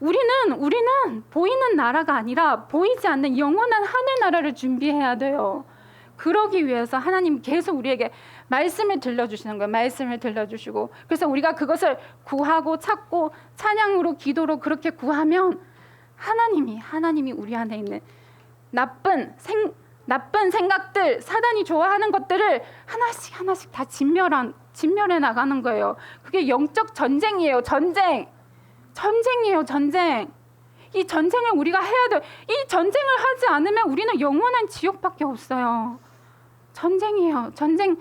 우리는 보이는 나라가 아니라 보이지 않는 영원한 하늘 나라를 준비해야 돼요. 그러기 위해서 하나님 계속 우리에게 말씀을 들려주시는 거예요. 말씀을 들려주시고, 그래서 우리가 그것을 구하고 찾고 찬양으로, 기도로 그렇게 구하면 하나님이 우리 안에 있는 나쁜 생각들, 사단이 좋아하는 것들을 하나씩 다 진멸해 나가는 거예요. 그게 영적 전쟁이에요. 전쟁이에요. 이 전쟁을 우리가 해야 돼요. 이 전쟁을 하지 않으면 우리는 영원한 지옥밖에 없어요. 전쟁이에요. 전쟁.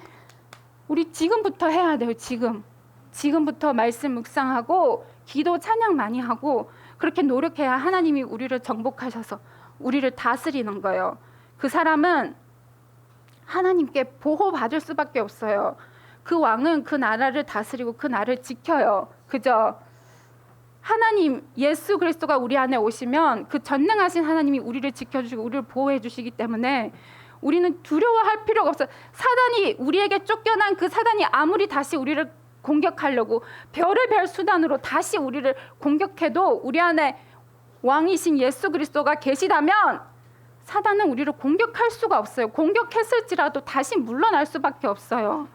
우리 지금부터 해야 돼요. 지금부터 말씀 묵상하고 기도 찬양 많이 하고 그렇게 노력해야 하나님이 우리를 정복하셔서 우리를 다스리는 거예요. 그 사람은 하나님께 보호받을 수밖에 없어요. 그 왕은 그 나라를 다스리고 그 나라를 지켜요. 그죠? 하나님 예수 그리스도가 우리 안에 오시면 그 전능하신 하나님이 우리를 지켜주시고 우리를 보호해 주시기 때문에 우리는 두려워할 필요가 없어요. 사단이 우리에게 쫓겨난 그 사단이 아무리 다시 우리를 공격하려고 별의별 수단으로 다시 우리를 공격해도 우리 안에 왕이신 예수 그리스도가 계시다면 사단은 우리를 공격할 수가 없어요. 공격했을지라도 다시 물러날 수밖에 없어요.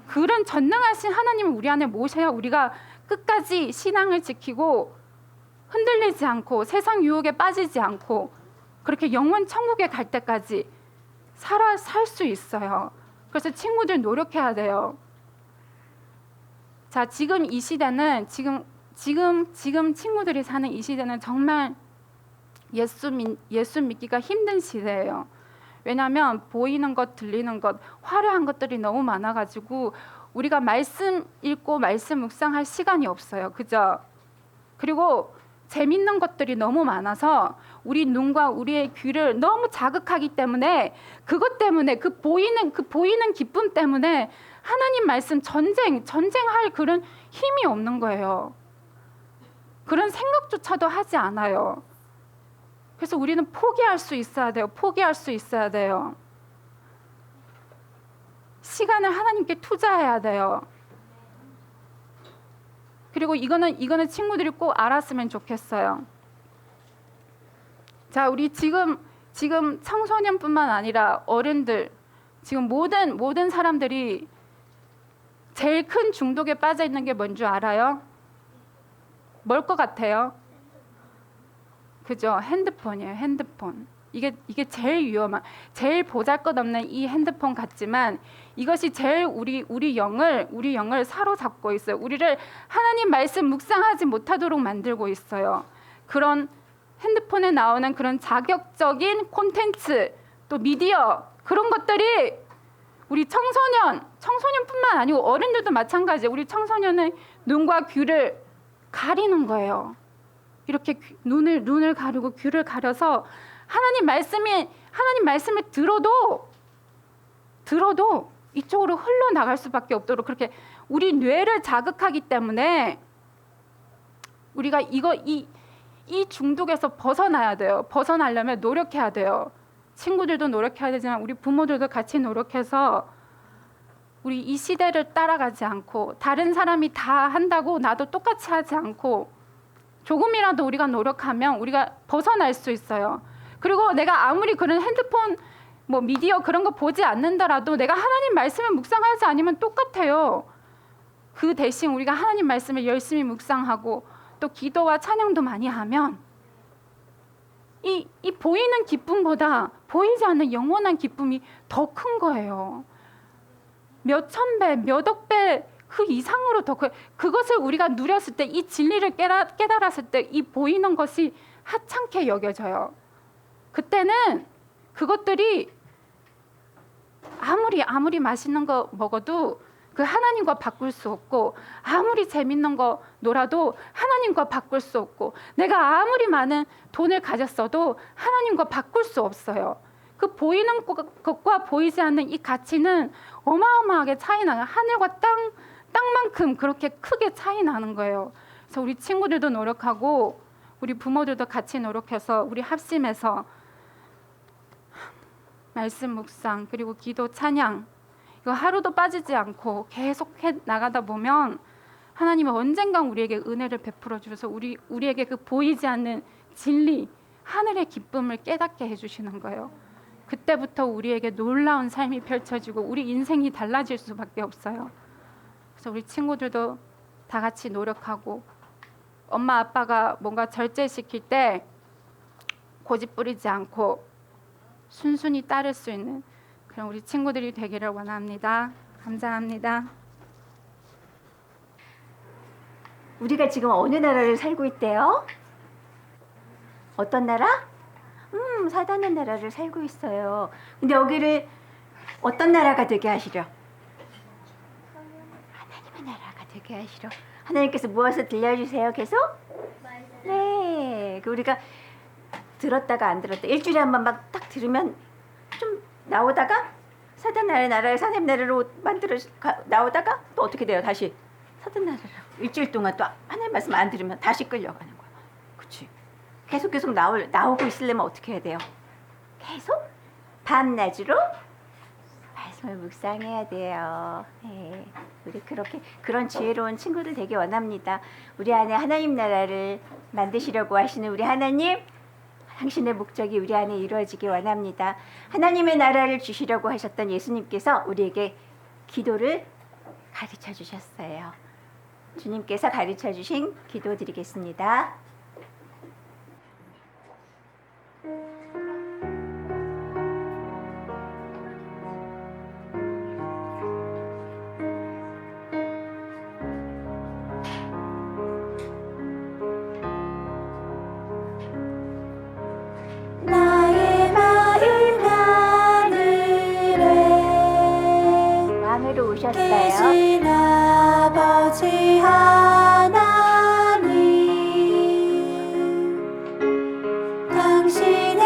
그런 전능하신 하나님을 우리 안에 모셔야 우리가 끝까지 신앙을 지키고 흔들리지 않고 세상 유혹에 빠지지 않고 그렇게 영원 천국에 갈 때까지 살 수 있어요. 그래서 친구들 노력해야 돼요. 자, 지금 이 시대는 지금 친구들이 사는 이 시대는 정말 예수 믿기가 힘든 시대예요. 왜냐하면 보이는 것, 들리는 것, 화려한 것들이 너무 많아가지고 우리가 말씀 읽고 말씀 묵상할 시간이 없어요. 그죠? 그리고 재밌는 것들이 너무 많아서 우리 눈과 우리의 귀를 너무 자극하기 때문에 그것 때문에 그 보이는 기쁨 때문에 하나님 말씀 전쟁할 그런 힘이 없는 거예요. 그런 생각조차도 하지 않아요. 그래서 우리는 포기할 수 있어야 돼요. 포기할 수 있어야 돼요. 시간을 하나님께 투자해야 돼요. 그리고 이거는 친구들이 꼭 알았으면 좋겠어요. 자, 우리 지금 청소년뿐만 아니라 어른들, 지금 모든 사람들이 제일 큰 중독에 빠져 있는 게 뭔 줄 알아요? 뭘 것 같아요? 그죠? 핸드폰이에요. 핸드폰. 이게 제일 위험한, 제일 보잘것없는 이 핸드폰 같지만 이것이 제일 우리 영을 사로잡고 있어요. 우리를 하나님 말씀 묵상하지 못하도록 만들고 있어요. 그런 핸드폰에 나오는 그런 자극적인 콘텐츠, 또 미디어, 그런 것들이 우리 청소년뿐만 아니고 어른들도 마찬가지예요. 우리 청소년의 눈과 귀를 가리는 거예요. 이렇게 눈을 가리고 귀를 가려서 하나님 말씀을 들어도 이쪽으로 흘러나갈 수밖에 없도록 그렇게 우리 뇌를 자극하기 때문에 우리가 이 중독에서 벗어나야 돼요. 벗어나려면 노력해야 돼요. 친구들도 노력해야 되지만 우리 부모들도 같이 노력해서 우리 이 시대를 따라가지 않고 다른 사람이 다 한다고 나도 똑같이 하지 않고 조금이라도 우리가 노력하면 우리가 벗어날 수 있어요. 그리고 내가 아무리 그런 핸드폰 미디어 그런 거 보지 않는다라도 내가 하나님 말씀을 묵상하지 않으면 똑같아요. 그 대신 우리가 하나님 말씀을 열심히 묵상하고 또 기도와 찬양도 많이 하면 이 보이는 기쁨보다 보이지 않는 영원한 기쁨이 더 큰 거예요. 몇 천 배, 몇 억 배 그 이상으로 더 커요. 그것을 우리가 누렸을 때, 이 진리를 깨달았을 때 이 보이는 것이 하찮게 여겨져요. 그때는 그것들이 아무리 맛있는 거 먹어도 그 하나님과 바꿀 수 없고 아무리 재밌는 거 놀아도 하나님과 바꿀 수 없고 내가 아무리 많은 돈을 가졌어도 하나님과 바꿀 수 없어요. 그 보이는 것과 보이지 않는 이 가치는 어마어마하게 차이 나요. 하늘과 땅만큼 그렇게 크게 차이 나는 거예요. 그래서 우리 친구들도 노력하고 우리 부모들도 같이 노력해서 우리 합심해서 말씀 묵상 그리고 기도 찬양 이거 하루도 빠지지 않고 계속 해 나가다 보면 하나님은 언젠간 우리에게 은혜를 베풀어 주셔서 우리에게 그 보이지 않는 진리 하늘의 기쁨을 깨닫게 해주시는 거예요. 그때부터 우리에게 놀라운 삶이 펼쳐지고 우리 인생이 달라질 수밖에 없어요. 그래서 우리 친구들도 다 같이 노력하고 엄마 아빠가 뭔가 절제시킬 때 고집 부리지 않고 순순히 따를 수 있는 그런 우리 친구들이 되기를 원합니다. 감사합니다. 우리가 지금 어느 나라를 살고 있대요? 어떤 나라? 사단의 나라를 살고 있어요. 근데 여기를 어떤 나라가 되게 하시려? 하나님의 나라가 되게 하시려. 하나님께서 무엇을 들려주세요? 계속? 네. 우리가 들었다가 안 들었다. 일주일에 한 번 막 딱 들으면 나오다가 사단 나라에서 하나님 나라로 나오다가 또 어떻게 돼요? 다시 사단 나라로 일주일 동안 또 하나님 말씀 안 들으면 다시 끌려가는 거야. 그치? 계속 나오고 있으려면 어떻게 해야 돼요? 계속 밤낮으로 말씀을 묵상해야 돼요. 네. 우리 그런 지혜로운 친구들 되게 원합니다. 우리 안에 하나님 나라를 만드시려고 하시는 우리 하나님, 당신의 목적이 우리 안에 이루어지기 원합니다. 하나님의 나라를 주시려고 하셨던 예수님께서 우리에게 기도를 가르쳐 주셨어요. 주님께서 가르쳐 주신 기도 드리겠습니다. 나의 마음 하늘에 왕으로 오셨어요. 계신 아버지 하나님, 당신의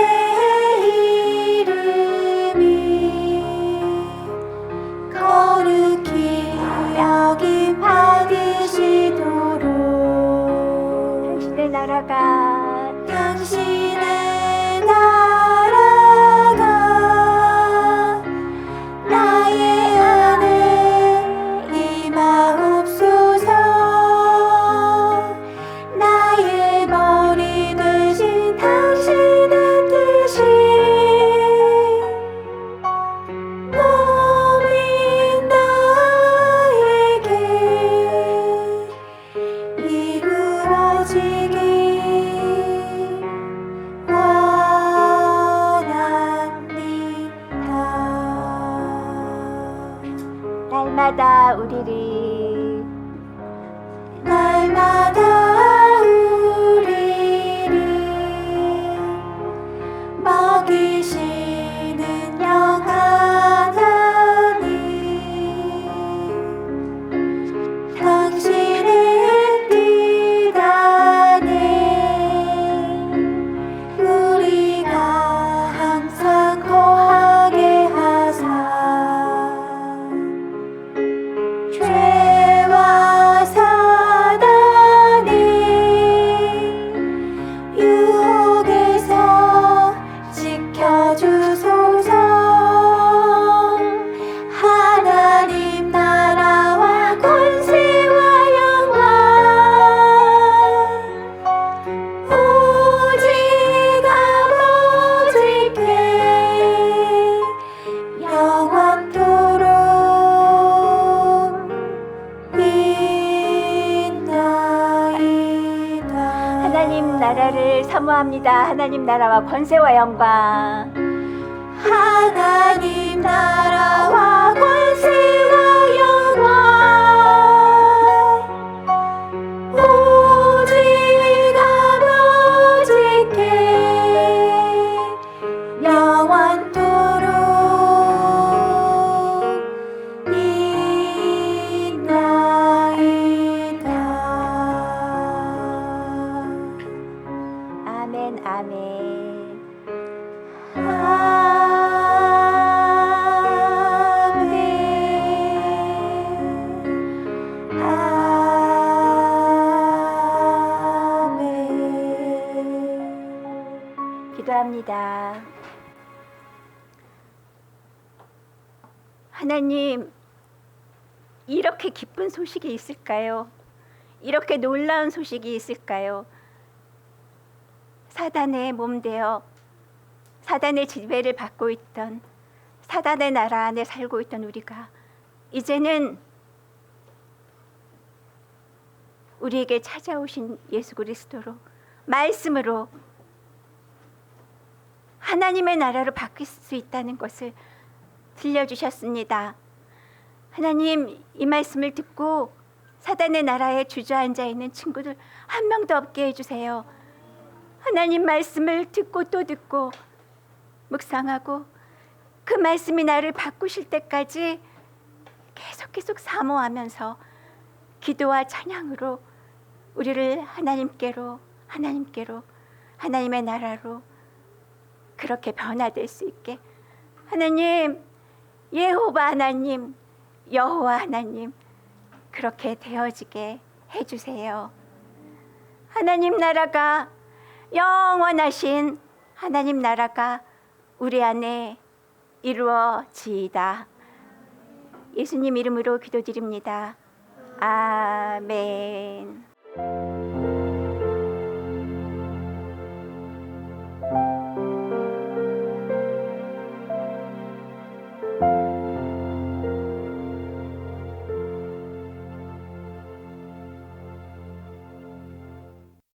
이름이 거룩히 여김 받으시도록 당신의 나라가 당신의 나라가 나의 안에 임하옵소서. 나의 머리 되신 당신의 뜻이 몸인 나에게 이루어지길 원합니다. 날마다 우리를 날마다 우리를 먹이시는 영하나님, 당신의 뜻 안에 우리가 항상 거하게 하사 죄와 사단의 유혹에서 지켜주소서. 하나님 나라와 권세와 영광 오직 아버지께 영원토록 있나이다. 하나님 나라를 사모합니다. 하나님 나라와 권세와 영광 하나님 나라와 권세와 영광 오직 아버지께 영원토록 있나이다. 아멘 아멘. 기도합니다. 하나님, 이렇게 기쁜 소식이 있을까요? 이렇게 놀라운 소식이 있을까요? 사단의 몸되어 사단의 지배를 받고 있던, 사단의 나라 안에 살고 있던 우리가 이제는 우리에게 찾아오신 예수 그리스도로, 말씀으로 하나님의 나라로 바뀔 수 있다는 것을 들려주셨습니다. 하나님, 이 말씀을 듣고 사단의 나라에 주저앉아 있는 친구들 한 명도 없게 해주세요. 하나님 말씀을 듣고 또 듣고 묵상하고 그 말씀이 나를 바꾸실 때까지 계속 사모하면서 기도와 찬양으로 우리를 하나님께로 하나님의 나라로 그렇게 변화될 수 있게 하나님, 예호바 하나님, 여호와 하나님, 그렇게 되어지게 해주세요. 하나님 나라가, 영원하신 하나님 나라가 우리 안에 이루어지이다. 예수님 이름으로 기도드립니다. 아멘.